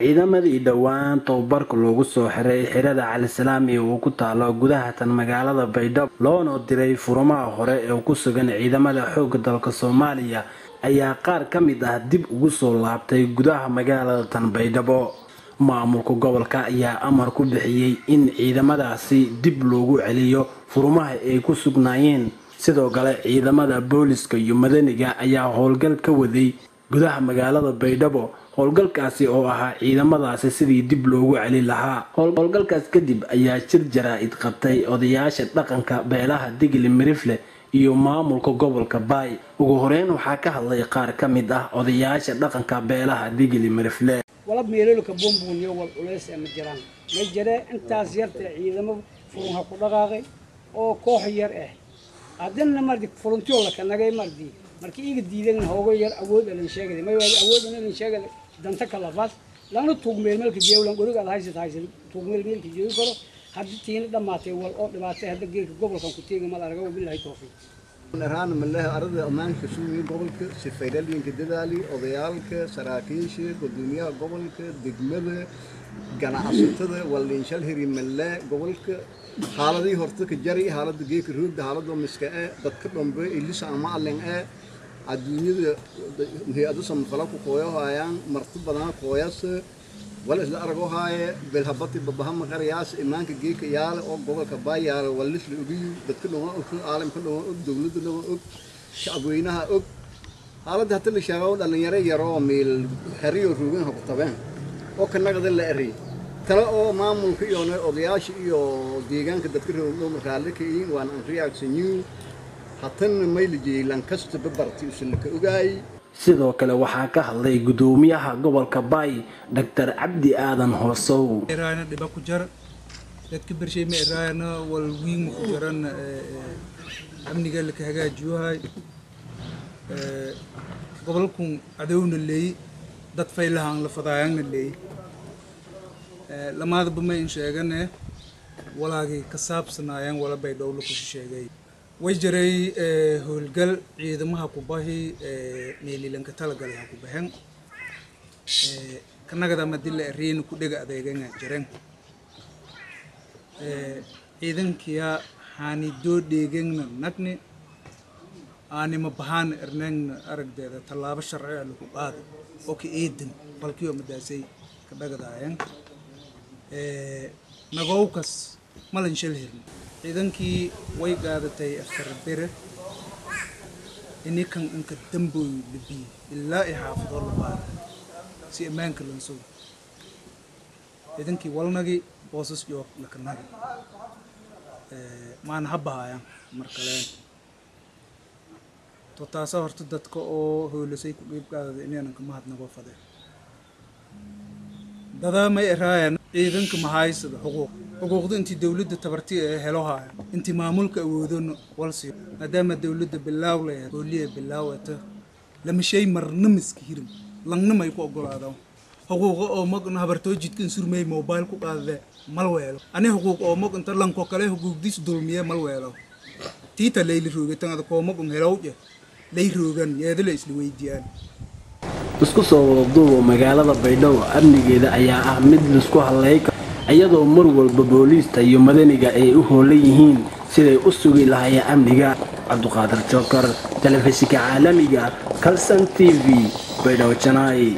ciidamadii dhawaan tababarka loogu soo xiray xirada Cali Salaam ee uu ku taalo gudaha tan magaalada Baydhabo loona diray furmaha hore ee ku sugan ciidamada xoogga dalka Soomaaliya ayaa qaar ka mid ah dib ugu soo laabtay gudaha magaalada tan Baydhabo. maamulka gobolka ayaa amar ku bixiyay in ciidamadaasi dib loogu celiyo furmaha ay ku sugnaayeen. sidoo kale ciidamada booliska iyo madaniga ayaa howlgal ka waday gudaha magaalada Baydhabo. howlgalkaasi oo ahaa ciidamadaasi sidii dib loogu celin lahaa. howlgalkaas kadib ayaa jir jaraa'id qabtay odayaasha dhaqanka beelaha Digli Mirifle iyo maamulka gobolka Baay. ugu horeyn waxaa ka hadlay qaar ka mid ah odayaasha dhaqanka beelaha Digli Mirifle. wala meelolka bomboniyo wal uleys ama jiraan ma jira intaas yarta ciidamo furunha ku dhaqaaqay oo koox yar ah adana markii furuntiyo la kanagay markii iga diidan hoogo yar awood aan sheegay ma waa awood aan sheegay danta kala faas laana tuugmeel melka jeewlan guriga haysan tuugmeel melka jeeyo karo hadii tiin dhamaatay wal oo dhibaatay hada geelka gobolkan ku teegay mal aragay billahi tawfiiq نران من الله أرض أمان كسوي قبلك سفيدالين كدالي أضيالك سراكيش والدنيا قبلك دجمة جنا عصتة واللي إنشال هري من الله قبلك حالة هرتك جري حالة جيك رود حالة مسكاء بتكلم به اللي سامع لين الدنيا هي أدوس مخلوق قوية هايان مرتب بدنا قويس ولا إذا أرجو هاي بالهبطي ببهم غرياس إيمانك جيك يال أو قبل كباي يال ولش لأبي بتكلم أكل عالم كله أك دولة كله أك شعبينها أك هذا ده اللي شغال اللي يرى ميل هري وروين هو طبعا أو كنا قد اللي أري ترى أو ما ممكن يونا أضياش يو ديجان كده تكره نوم خالك إيه وأنا رياك سنيو حتى ما يلجي لانكست ببرتي وسلك أجاي. sidoo kale waxaa ka hadlay gudoomiyaha gobolka Baay Dr. Cabdi Aadan Hoosow. Iraana dhiba ku jar dadka birshay ma iraana wal wiin ku jaran amniga la ka hagaajiyo gobolku adawna leey dad faylahan la fadayaan leey lamaada bama in sheegane walaagii ka saabsanayaan wala Baydhabo ku sheegay way jiray howlgal ciidamaha ku baahi meelilanka talagalay ku baxeen kanagada madilla reen ku dhiga adeegana jireen ciidankiya haani doo dheegana nagni aanima bahan ernen aragdeeda talaabo sharci ah lagu qaado oo ka eedan balkiyo madaasay ka dhagadaayeen nagowkas malan shalheer ciidankii way qaadatay afar bere kan inka damboy libi ilaa ay xaafado la baar si amaanka loo soo ciidankii walnagi boosas iyo la kanagi maan habaaya markaleen to taasa horta dadka oo hoolasay ku qeyb qaaday inaan ka mahadnago fadhay dada may raayaan ciidanka ma haysado xuquuqda intii dawladda tabartii ee helo haay intii maamulka awoodon walsi maadaama dawladda bilaawlay booliye bilaawata lama shay marna miskiirin langna may ku ogolaadaan xuquuq oo magna habartoo jidkan surmay mobile ku qaadade mal weelo ani xuquuq oo mag inta lanko kale xuquuqdiis dulmiye mal weelo tiita leeyli roogatan ad ko mag helowje leey roogan yeedale isla weydiiyaan isku soo wadaduubo magaalada Baydhabo amnigeeda ayaa ah mid la isku haleey iyadoo mar walba booliska iyo madaniga ay u hoolan yihiin siday u sugi lahaayeen amniga. Cabduqaadir Jookar, telefishinka caalamiga Kalsan TV, Baydhabo Janaayi.